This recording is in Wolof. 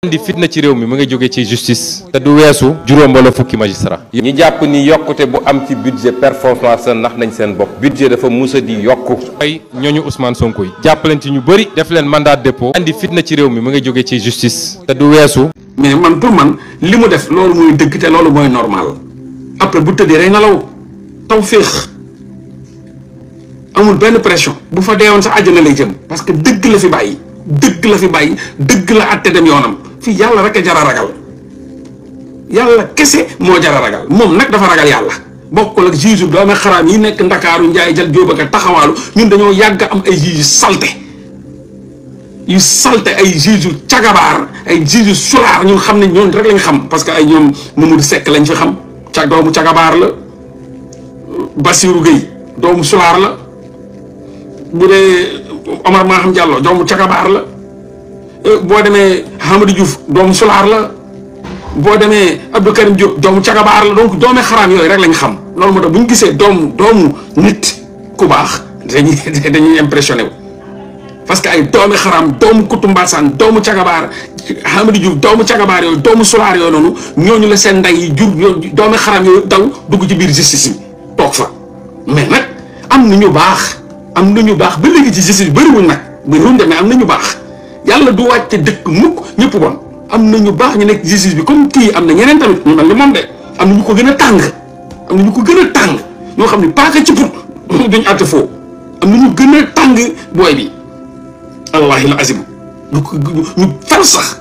indi fitna ci réew mi mu ngi jóge ci justice te du weesu juróom wala fukki magistrat ñi jàpp ni yokkute bu am ci budget performance ndax nañ seen bopp budget dafa musa di yokku ay ñooñu Ousmane Sonko yi jàpp leen ci ñu bëri def leen mandat de dépôt indi fitna ci réew mi mu ngi jóge ci justice te du weesu mais man pour man li mu def loolu mooy dëgg te loolu mooy normal après bu tëddee rey nelaw taw féex amul benn pression bu fa deewoon sax àjjana lay jëm parce que dëgg la fi bàyyi dëgg la àtte dem yoonam fii yàlla rek a jar a ragal yàlla kese moo jar a ragal moom nag dafa ragal yàlla bokkul ak juge yu doomi xaraam yi nekk ndakaaru njaay jal jóob ak taxawaalu ñun dañoo yàgg am ay juge yu salte ay juge yu cagabaar ay juge yu sulaar ñun xam ne ñoon rek lañ xam parce que ay ñoom Mamadou Seck lañ fi xam doomu cagabaar la Bassirou Gueye doomu sulaar la bu dee Omar Maham Diallo doomu cagabaar la boo demee Hamadou Diouf doomu sulaar la boo demee Abdou Karim Diop doomu cagabaar la donc doome xaraam yooyu rek lañ xam loolu moo tax bu ñu gisee doomu nit ku baax dañuy impressionné wu parce que ay doomi xaraam doomu Kutu Mbassane doomu cagabaar Hamadou Diouf doomu cagabaar yooyu doomu sulaar yooyu noonu ñooñu la seen ndey yi jur doomi xaraam yooyu daw dugg ci biir justice yi toog fa mais nag am na ñu baax ba léegi ci justice bëriwuñ nag bëriwuñ de mais am na ñu baax yàlla du wàcce dëkk mukk ñëpp bon am na ñu baax ñu nekk justice bi comme kii am na ñeneen tamit ñu mel ni moom de am na ñu ko gën a tàng ñoo xam ne paaka ci put duñ àtte foo am na ñu gën a tàng booy bi wallahi la azim ñu far sax